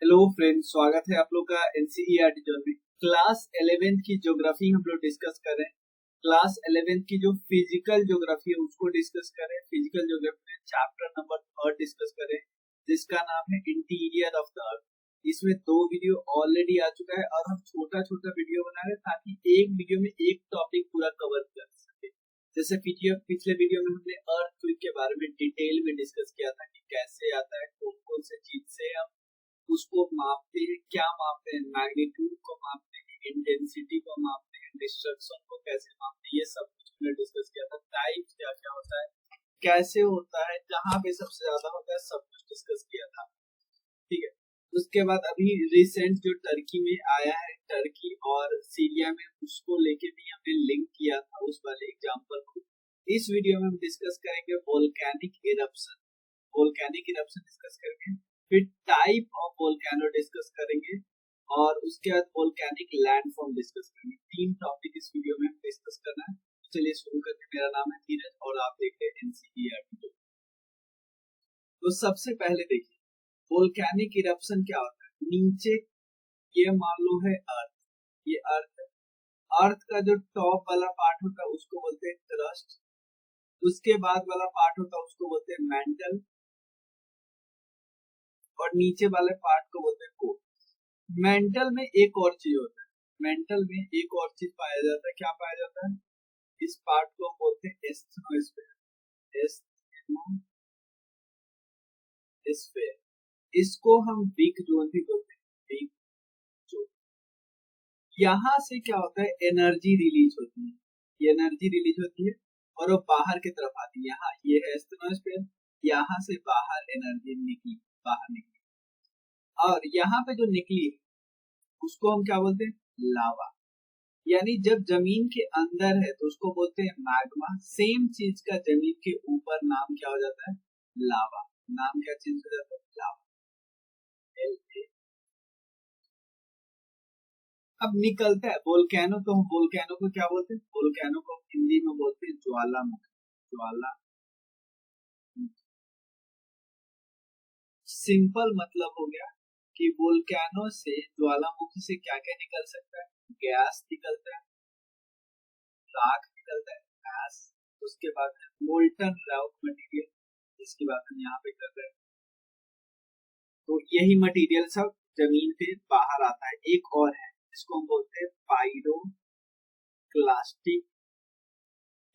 Hello friends, स्वागत है आप लोग का एनसीईआरटी जोन में। क्लास 11th की ज्योग्राफी हम लोग डिस्कस कर रहे हैं। क्लास 11th की जो फिजिकल ज्योग्राफी है उसको डिस्कस कर रहे हैं। फिजिकल ज्योग्राफी में चैप्टर नंबर 3 डिस्कस कर रहे हैं, जिसका नाम है इंटीरियर ऑफ द अर्थ। इसमें 2 वीडियो ऑलरेडी आ चुका है और हम छोटा छोटा वीडियो बना रहे हैं ताकि एक वीडियो में एक टॉपिक पूरा कवर कर सके। जैसे पिछले वीडियो में हमने अर्थक्वेक के बारे में डिटेल में डिस्कस किया था कि कैसे आता है, कौन कौन से चीज से हम उसको मापते हैं, क्या मापते हैं, मैग्नीट्यूड को मापते हैं, इंटेंसिटी को मापते हैं, डिस्ट्रक्शन को कैसे मापते हैं, ये सब कुछ हमने डिस्कस किया था। टाइप क्या क्या होता है, कैसे होता है, कहाँ पे सबसे ज्यादा होता है, सब कुछ डिस्कस किया था। ठीक है। उसके बाद अभी रिसेंट जो टर्की में आया है, टर्की और सीरिया में, उसको लेके भी हमने लिंक किया था उस वाले एग्जाम्पल को। इस वीडियो में हम डिस्कस करेंगे volcanic eruption. Volcanic eruption discuss करेंगे, फिर टाइप ऑफ वोल्केनो डिस्कस करेंगे और उसके बाद वोल्केनिक लैंडफॉर्म डिस्कस करेंगे। 3 टॉपिक इस वीडियो में डिस्कस करना है। चलिए शुरू करते हैं। मेरा नाम है धीरज और आप देख रहे हैं एनसीईआरटी। तो सबसे पहले देखिए वोल्केनिक इरप्शन क्या होता है। नीचे ये मान लो है अर्थ, ये अर्थ है। अर्थ का जो टॉप वाला पार्ट होता है उसको बोलते हैं क्रस्ट, उसके बाद वाला पार्ट होता है उसको बोलते हैं मेंटल, और नीचे वाले पार्ट को बोलते हैं कोर। मेंटल में एक और चीज होता है, मेंटल में एक और चीज पाया जाता है। क्या पाया जाता है? इस पार्ट को हम बोलते हैं एस्थनोस्फेयर। एस्थनोस्फेयर, इसको हम बिग जोन भी बोलते हैं, बिग जोन। यहाँ से क्या होता है, एनर्जी रिलीज होती है। ये एनर्जी रिलीज होती है और वो बाहर की तरफ आती है। यहाँ ये है एस्थनोस्फेयर, यहाँ से बाहर एनर्जी निकली, बाहर निकली, और यहाँ पे जो निकली उसको हम क्या बोलते हैं, लावा। यानी जब जमीन के अंदर है तो उसको बोलते हैं मैग्मा। सेम चीज का जमीन के ऊपर नाम क्या हो जाता है, लावा। नाम क्या चेंज हो जाता है, लावा। अब निकलता है वोल्केनो, तो हम वोल्केनो को क्या बोलते हैं, वोल्केनो को हिंदी में बोलते हैं ज्वालामुखी। ज्वाला, सिंपल मतलब हो गया कि वोल्केनो से, ज्वालामुखी से क्या क्या निकल सकता है, गैस निकलता है, राख निकलता है, गैस। उसके बाद मोल्टन रॉक मटेरियल, जिसकी बात हम यहाँ पे कर रहे हैं। तो यही मटेरियल सब जमीन पे बाहर आता है। एक और है, इसको हम बोलते हैं पाइरोक्लास्टिक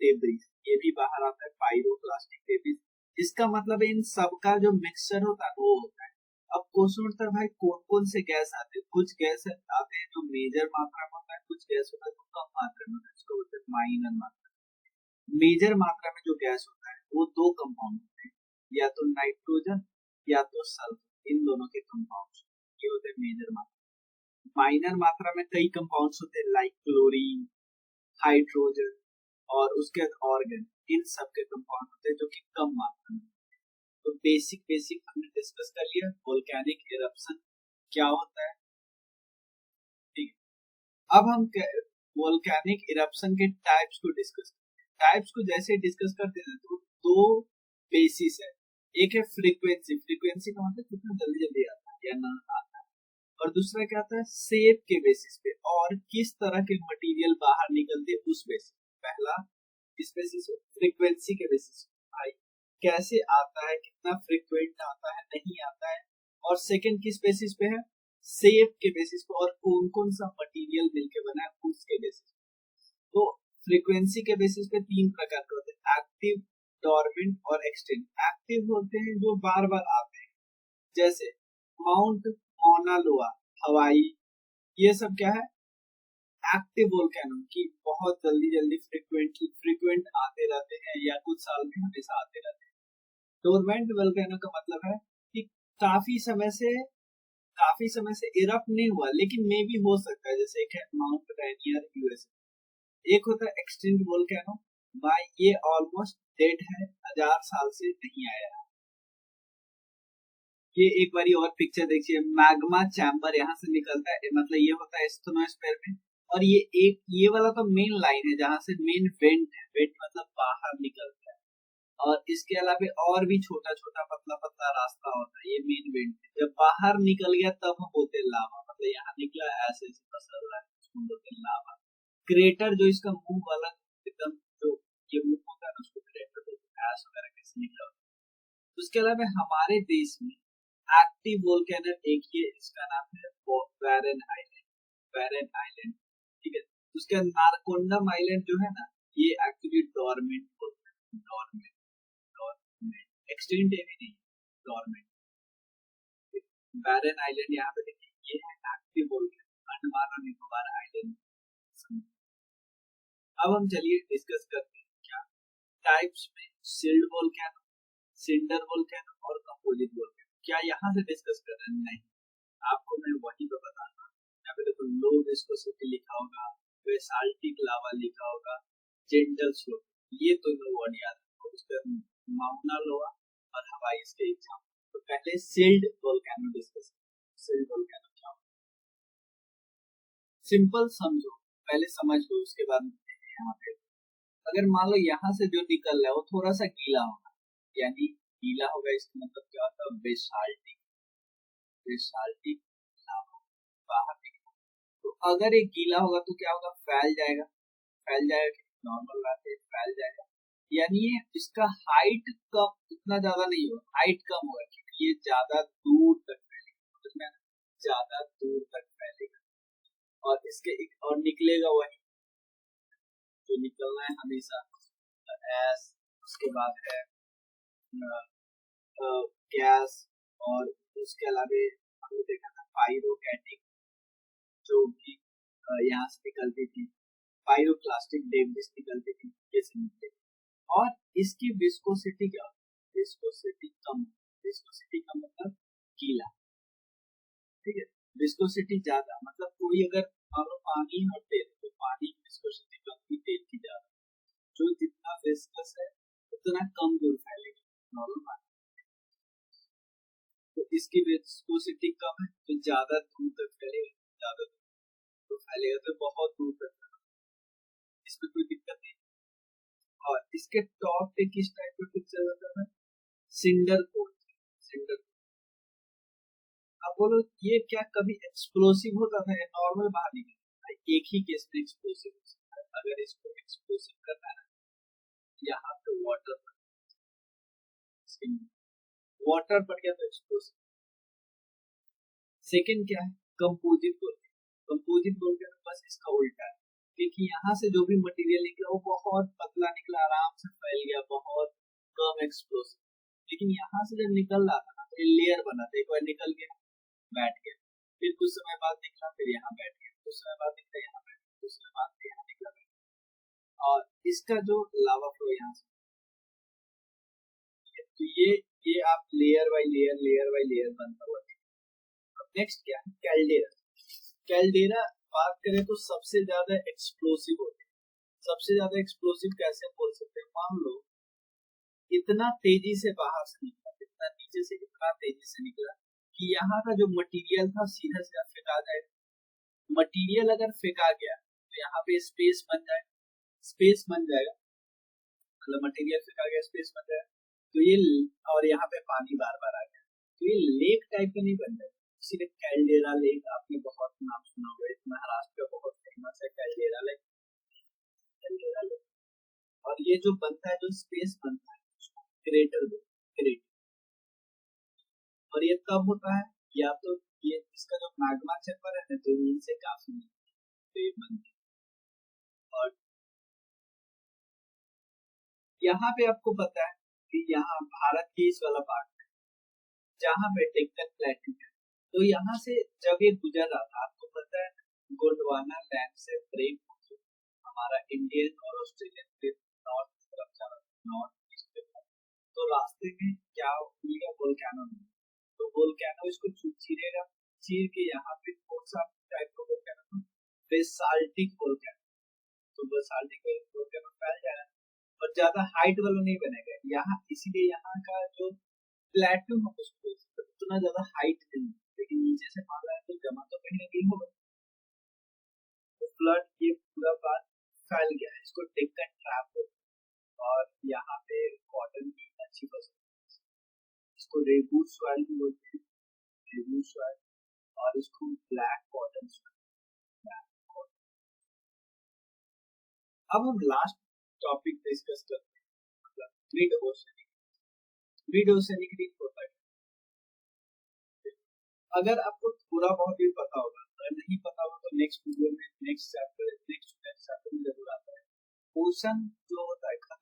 डेब्रिस। ये भी बाहर आता है, पाइरोक्लास्टिक डेब्रिस। इसका मतलब है इन सब का जो मिक्सचर होता है वो होता है। अब क्वेश्चन उठता है, भाई कौन कौन से गैस आते हैं। कुछ गैस आते हैं जो मेजर मात्रा में होता है, कुछ गैस होता है जो कम मात्रा में होता है, इसको बोलते हैं माइनर मात्रा। मेजर मात्रा में जो गैस होता है वो 2 कंपाउंड होते हैं, या तो नाइट्रोजन या तो सल्फर। इन दोनों के कंपाउंड ये होते हैं मेजर मात्रा। माइनर मात्रा में कई कंपाउंड्स होते हैं, लाइक क्लोरीन, हाइड्रोजन और उसके बाद ऑर्गन। इन सब के कंपाउंड होते हैं जो कि कम मात्रा में। तो बेसिक बेसिक हमने डिस्कस कर लिया वोल्केनिक इरप्शन क्या होता है। ठीक है। अब हम वोल्केनिक इरप्शन के टाइप्स को डिस्कस करते हैं। टाइप्स को जैसे डिस्कस करते हैं तो 2 बेसिस है। एक है फ्रीक्वेंसी, फ्रीक्वेंसी का मतलब कितना जल्दी जल्दी आता है या ना आता है। और दूसरा क्या आता है, शेप के बेसिस पे और किस तरह के मटेरियल बाहर निकलते हैं उस बेसिस। पहला किस बेसिस पे, फ्रीक्वेंसी के बेसिस पे, भाई कैसे आता है, कितना फ्रीक्वेंट आता है, नहीं आता है। और सेकंड किस बेसिस पे है, शेप के बेसिस पे और कौन कौन सा मटेरियल मिलके बना है उसके बेसिस पे। तो फ्रीक्वेंसी के बेसिस पे 3 प्रकार के होते हैं, एक्टिव, डोरमेंट और एक्सटेंड। एक्टिव होते हैं जो बार बार आते हैं, जैसे माउंट मौना लोआ, हवाई। ये सब क्या है, एक्टिव वोल्केनो की बहुत जल्दी जल्दी फ्रीक्वेंट आते रहते हैं या कुछ साल में हमेशा आते रहते हैं। डोरमेंट वोल्केनो का मतलब है कि काफी समय से काफी समय से इरप्ट नहीं हुआ लेकिन मे भी हो सकता है। जैसे एक है माउंट रेनियर यूएसए। एक होता है एक्सटिंक्ट वोल्केनो, भाई ये ऑलमोस्ट डेड है, 1000 साल से नहीं आया। ये एक बारी और पिक्चर देखिए, मैग्मा चैम्बर यहाँ से निकलता है, मतलब ये होता है एस्टोनोस्फेयर में। और ये एक, ये वाला तो मेन लाइन है जहां से मेन वेंट है, वेंट मतलब बाहर निकलता है। और इसके अलावा और भी छोटा छोटा पतला पतला रास्ता होता है, ये मेन वेंट है। जब बाहर निकल गया तब हम बोलते हैं लावा, मतलब यहाँ निकला ऐसे ऐसे पसर रहा है, उसको बोलते हैं लावा। क्रेटर जो इसका मुंह वाला एकदम जो ये मुंह होता है ना, उसको क्रेटर बोलते हैं, ऐश वगैरह कैसे निकला होता है। उसके अलावा हमारे देश में एक्टिव वोल्केनो एक ही है, इसका नाम है बैरन आइलैंड, बैरन आइलैंड, ठीक है। उसका नारकोंडम आइलैंड जो है ना, ये एक्चुअली डोरमेंट बोलते हैं, डोरमेंट, डोरमेंट एक्सटेंट है भी नहीं, डोरमेंट। बैरन आइलैंड यहाँ पे देखिए, ये है एक्टिव वोल्केनो, अंडमान और निकोबार आइलैंड। अब हम चलिए डिस्कस करते हैं क्या टाइप्स में सिल्ड वोल्केनो, सिंडर वोल्केनो और कंपोजिट वोल्केनो। क्या यहाँ से डिस्कस कर रहे हैं? नहीं, आपको मैं वही तो बताऊंगा। यहाँ पे देखो लो विस्कोसिटी लिखा होगा, बेसाल्टिक लावा लिखा होगा, जेंटल स्लोप, ये तो वर्ड याद रखो। उसका माउंट लोआ और हवाई के एग्जाम। तो पहले shield volcano discuss. Shield volcano क्या होता है सिंपल समझो, पहले समझ लो, उसके बाद यहाँ पे अगर मान लो यहाँ से जो निकल रहा है वो थोड़ा सा गीला होगा, यानी गीला होगा, इसका मतलब क्या होता है? बेसाल्टिक, बेसाल्टिक लावा बाहर निकला। तो अगर ये गीला होगा तो क्या होगा? फैल जाएगा, फैल जाएगा कि नॉर्मल बात है, फैल जाएगा। यानी इसका हाइट कम, इतना ज्यादा नहीं होगा, हाइट कम होगा क्योंकि ये ज्यादा दूर तक फैलेगा, ज्यादा दूर तक फैलेगा। और इसके एक और निकलेगा वही जो निकलना है हमेशा, एस, उसके बाद है गैस, और उसके अलावा हमने देखा था पायरोकैटिक जो कि यहाँ से निकलती थी, पायरोक्लास्टिक डेब्रिस निकलती थी, ये सब निकलती थी। और इसकी विस्कोसिटी क्या होती है? विस्कोसिटी कम, विस्कोसिटी का मतलब गीला, ठीक है। विस्कोसिटी ज्यादा मतलब कोई अगर मान लो पानी और तेल, तो पानी की विस्कोसिटी कम थी, तेल की ज्यादा। जो जितना विस्कस है उतना कम दूर फैलेगा, नॉर्मल बात। तो इसकी विस्कोसिटी कम है तो ज्यादा दूर तक फैलेगा, ज्यादा दूर तो फैलेगा, तो बहुत दूर तक फैलेगा, इसमें कोई दिक्कत नहीं। और इसके टॉप पे किस टाइप का पिक्चर होता है? Cinder cone, cinder. अब बोलो ये क्या कभी एक्सप्लोसिव होता था या नॉर्मल बाहर निकलता? एक ही केस में एक्सप्लोसिव हो सकता है, अगर इसको एक्सप्लोसिव करना है यहाँ पे वाटर, वाटर पड़ गया तो एक्सप्लोसिव। सेकंड क्या है? कंपोजिट वोल्केनो, कंपोजिट वोल्केनो बस इसका उल्टा है, क्योंकि यहाँ से जो भी मटेरियल निकला वो बहुत पतला निकला, आराम से फैल गया, बहुत कम एक्सप्लोसिव। लेकिन यहाँ से जब निकल रहा था ना तो लेयर बना था, एक बार निकल गया बैठ गया, फिर कुछ समय बाद निकला, फिर यहाँ बैठ गया, कुछ समय बाद निकला, यहाँ बैठ गया, कुछ समय बाद यहाँ निकला। और इसका जो लावा फ्लो यहाँ से, तो ये आप layer by layer, layer by layer बनता हुआ। नेक्स्ट क्या है? कैल्डेरा। कैल्डेरा बात करें तो सबसे ज्यादा एक्सप्लोसिव होते हैं। सबसे ज्यादा एक्सप्लोसिव कैसे बोल सकते हैं? मान लो इतना तेजी से बाहर से निकला, इतना नीचे से इतना तेजी से निकला कि यहाँ का जो मटेरियल था सीधा सीधा फेंका जाएगा। मटेरियल अगर फेंका गया तो यहाँ पे स्पेस बन जाएगा, स्पेस बन जाएगा, मतलब मटेरियल फेंका गया, स्पेस बन जाएगा। तो ये और यहाँ पे पानी बार बार आ गया, तो ये लेक टाइप का नहीं बन जाएगा। इसीलिए कैल्डेरा लेक आपने बहुत नाम सुना होगा, महाराष्ट्र का बहुत फेमस है कैल्डेरा लेक, कैल्डेरा लेक। और ये जो बनता है, जो स्पेस बनता है उसको क्रेटर बोलते हैं, क्रेटर। और ये कब होता है? या तो ये इसका जो मैग्मा चैम्बर है ना, जमीन से काफी नीचे ये बनता है। और यहाँ पे आपको पता है कि यहाँ भारत की इस वाला पार्ट जहाँ पे डेक्कन प्लेटू है, तो यहाँ से जब ये गुजर रहा था, आपको पता है गोंडवाना लैंड से ब्रेक होकर हमारा इंडियन और ऑस्ट्रेलियन ट्रिप नॉर्थ तरफ जा रहा था, नॉर्थ ईस्ट तरफ। तो रास्ते में क्या हुआ? वोल्केनो में, तो वोल्केनो इसको चीरेगा, चीर के यहाँ पे कौन सा टाइप का वोल्केनो? Basaltic volcano. तो बेसाल्टिक वोल्केनो फैल जाएगा और ज्यादा हाइट वाला नहीं बनेगा यहाँ, इसीलिए यहाँ का जो प्लेटू हम उसको बोल सकते हैं, उतना ज्यादा हाइट नहीं, लेकिन नीचे से मान रहा है तो जमा तो कहीं ना कहीं होगा। तो फ्लड ये पूरा बात फैल गया है, इसको डेक्कन ट्रैप, और यहाँ पे कॉटन की अच्छी फसल, इसको रेगू सॉइल भी बोलते हैं, रेगू सॉइल, और इसको black cotton soil, black cotton. अब हम लास्ट टॉपिक डिस्कस करते हैं, मतलब mid oceanic. Mid oceanic reef होता है, अगर आपको थोड़ा बहुत भी पता होगा, अगर नहीं पता होगा तो नेक्स्ट वीडियो में, नेक्स्ट चैप्टर में जरूर आता है। ओशन जो होता है खत्म,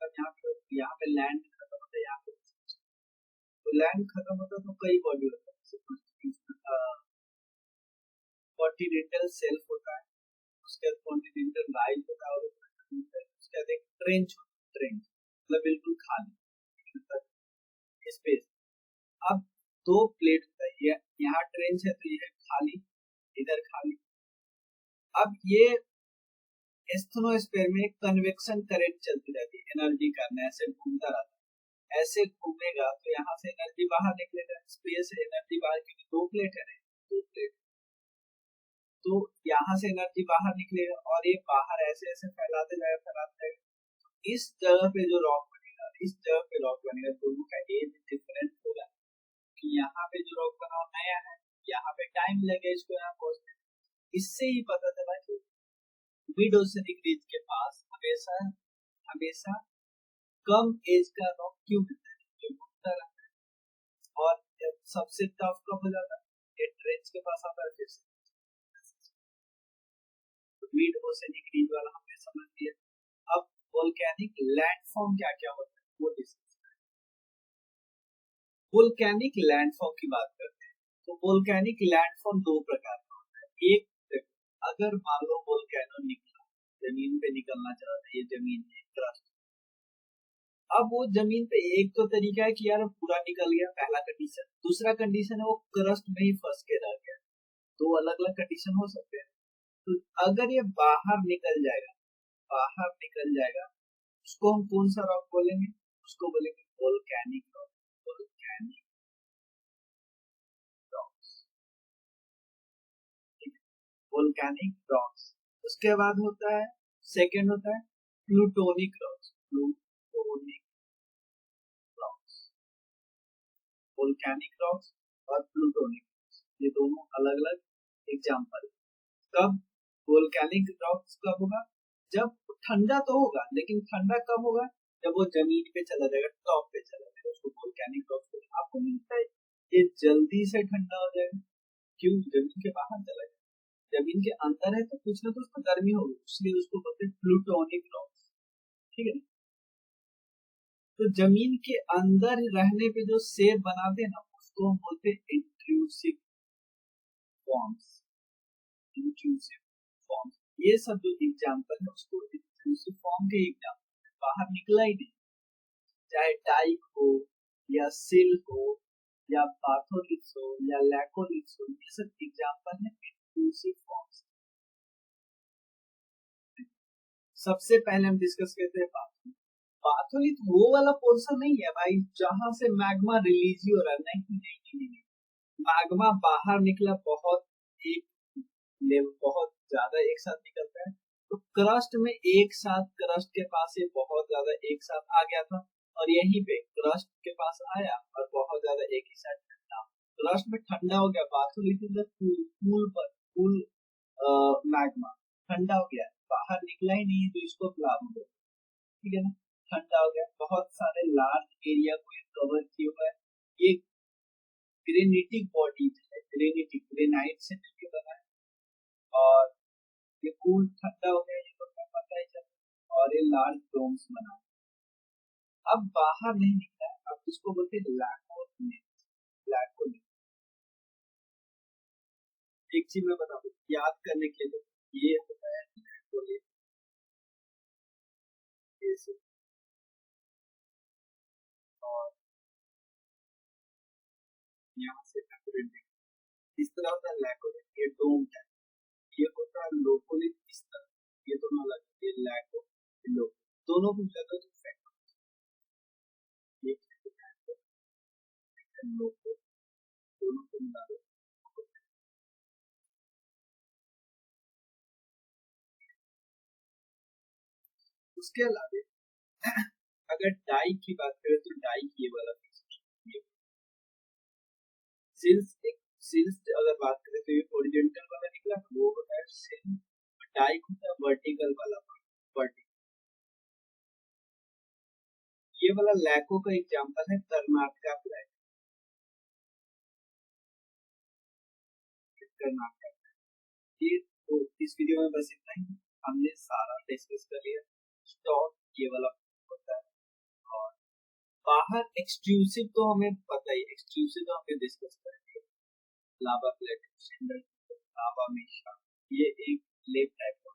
यहाँ पे लैंड खत्म होता है, यहाँ पे तो लैंड खत्म होता है तो कई बॉडी होता है, कॉन्टिनेंटल शेल्फ होता है, उसके बाद कॉन्टिनेंटल राइज होता है, और उसके बाद एक ट्रेंच होता है, ट्रेंच मतलब बिल्कुल खाली स्पेस। अब दो प्लेट होता है, यहाँ ट्रेंच है तो ये खाली, इधर खाली। अब ये एस्थेनोस्फीयर में कन्वेक्शन करंट चलती रहती है, एनर्जी का ऐसे घूमता रहता है, ऐसे घूमेगा तो यहाँ से एनर्जी बाहर निकलेगा, स्पेस से एनर्जी बाहर, क्योंकि दो प्लेट है, दो प्लेट, तो यहाँ से एनर्जी बाहर निकलेगा और ये बाहर ऐसे ऐसे फैलाते जाएगा। इस जगह पे जो रॉक बनेगा, इस जगह पे रॉक बनेगा, दोनों का एज डिफरेंट होगा, कि यहाँ पे जो रॉक बना नया है, यहाँ पे टाइम लगे इसको यहाँ पहुंचने। इससे ही पता चला कि मिड ओशनिक रीज के पास हमेशा हमेशा कम एज का रॉक क्यों मिलता है, जो घूमता रहता है, और जब सबसे टफ कब हो जाता है, ये ट्रेंच के पास आता है फिर से। मिड ओशनिक रीज वाला हमने समझ लिया। अब वोल्केनिक लैंडफॉर्म क्या क्या होता है वो डिस्कस करें। वोल्केनिक लैंडफॉर्म की बात करते हैं, तो वोल्केनिक लैंडफॉर्म दो प्रकार का होता है। एक, अगर मान लो वोल्केनो निकला, जमीन पे निकलना चाहता है, ये जमीन है क्रस्ट, अब वो जमीन पे एक तो तरीका है कि यार पूरा निकल गया, पहला कंडीशन। दूसरा कंडीशन है वो क्रस्ट में ही फंस के रह गया। दो अलग अलग कंडीशन हो सकते हैं। तो अगर ये बाहर निकल जाएगा, बाहर निकल जाएगा, उसको हम कौन सा रॉक बोलेंगे, उसको बोलेंगे volcanic rock, volcanic rocks, volcanic rocks. उसके बाद होता है, सेकंड होता है plutonic rocks, plutonic rocks, volcanic rocks और प्लूटोनिक रॉक्स, ये दोनों अलग अलग एग्जांपल। कब वोल्केनिक रॉक्स कब होगा, जब ठंडा तो होगा, लेकिन ठंडा कब होगा, जब वो जमीन पे चला जाएगा, टॉप पे चला जाएगा, उसको वोल्केनिक रॉक्स। आपको मिलता है ये जल्दी से ठंडा हो जाएगा, क्यों, जमीन के बाहर चला जाएगा, जमीन के अंदर है तो कुछ ना कुछ तो गर्मी होगी, इसलिए उसको बोलते हैं प्लूटोनिक रॉक्स। ठीक है, तो जमीन के अंदर रहने पे जो शेप बनाते हैं ना, उसको हम बोलते हैं इंट्रूसिव फॉर्म्स, इंट्रूसिव फॉर्म्स। ये सब जो एग्जांपल है उसको इंट्रूसिव फॉर्म के एग्जांपल, बाहर निकला ही नहीं, चाहे टाइक हो या सिल्क हो या पाथोलिथ्स हो या लैकोलिथ्स हो, ये सब एग्जांपल है इंट्रूसिव फॉर्म्स। सबसे पहले हम डिस्कस करते हैं पाथोलिथ। पाथोलिथ वो वाला पोर्शन नहीं है भाई जहां से मैग्मा रिलीज ही हो रहा है, नहीं नहीं नहीं, नहीं। मैग्मा बाहर निकला, बहुत एक लेवल, बहुत ज्यादा एक साथ निकलता है, तो क्रस्ट में एक साथ, क्रस्ट के पास ये बहुत ज्यादा एक साथ आ गया था, और यहीं पे क्रस्ट के पास आया और बहुत ज्यादा एक ही साथ ठंडा, क्रस्ट में ठंडा हो गया, पाथोलिथ इज कूल पर कूल मैग्मा, ठंडा हो गया, बाहर निकला ही नहीं, तो इसको प्लाज्मा बोलते हैं। ठीक है ना, ठंडा हो गया, बहुत सारे लार्ज एरिया को कवर किया हुआ है, ये ग्रेनिटिक बॉडीज है, ग्रेनिटिक, ग्रेनाइट से मिलकर बना है, और ये कूल ठंडा हो गया, ये तो हमें पता ही चला, और ये लार्ज डोम्स बना। अब बाहर नहीं निकला, अब इसको बोलते हैं लैकोलिथ, लैकोलिथ। एक चीज मैं बता दूं याद करने के लिए, ये होता है लैकोलिथ, और यहाँ से इस तरह होता है लैकोलिथ, ये डोम है, ये होता है लोकोलिथ, इस तरह, ये दोनों अलग, ये लैको, लो, दोनों को मिलाकर तो फैक्ट, एक लोको, दोनों को मिला दो। उसके अलावा अगर डाई की बात करें तो डाई ये वाला फीचर, ये सिल्स एक सिल्स अगर बात करें तो ये हॉरिजॉन्टल वाला निकला, वो होता है सिल, डाई होता है वर्टिकल वाला पार्ट। ये वाला लैको का एग्जांपल है कर्नाटका फ्लैग, कर्नाटका। ये तो इस वीडियो में बस इतना ही, हमने सारा डिस्कस कर लिया। स्टॉक ये वाला होता है, और बाहर एक्सक्लूसिव तो हमें पता ही, एक्सक्लूसिव तो हमने डिस्कस कर लिया। लावा प्लेट, सिंडल, लावा मिश्रा, ये एक लेप टाइप का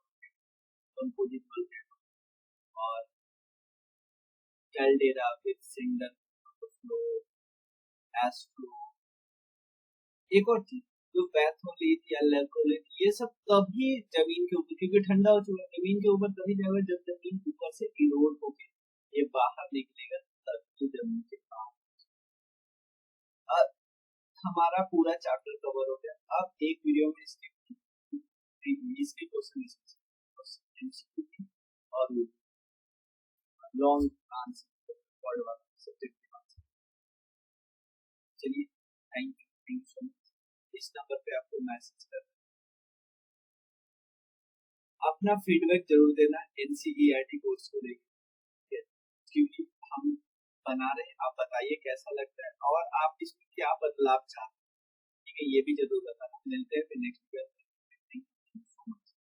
कंपोजिट बोलते हैं। और कैल्डेरा विद सिंडल फ्लो, एस्ट्रो। एक और चीज, जो पैथोलिथ या लेकोलिथ, ये सब तभी जमीन के ऊपर, क्योंकि ठंडा हो चुका है जमीन के ऊपर, तभी जाएगा जब जमीन ऊपर से इरोड होके ये बाहर निकलेगा, तब तो जमीन के बाहर। अब हमारा पूरा चैप्टर कवर हो गया। अब एक वीडियो में इसके क्वेश्चन और लॉन्ग आंसर वर्ड वाला सब्जेक्ट आंसर। चलिए, थैंक यू सो मच। इस नंबर पे आपको मैसेज कर, अपना फीडबैक जरूर देना एनसीईआरटी कोर्स को लेकर, क्योंकि हम बना रहे हैं। आप बताइए कैसा लगता है और आप इसमें क्या बदलाव चाहते हैं, ठीक है, ये भी जरूर बताना। मिलते हैं फिर नेक्स्ट वीडियो।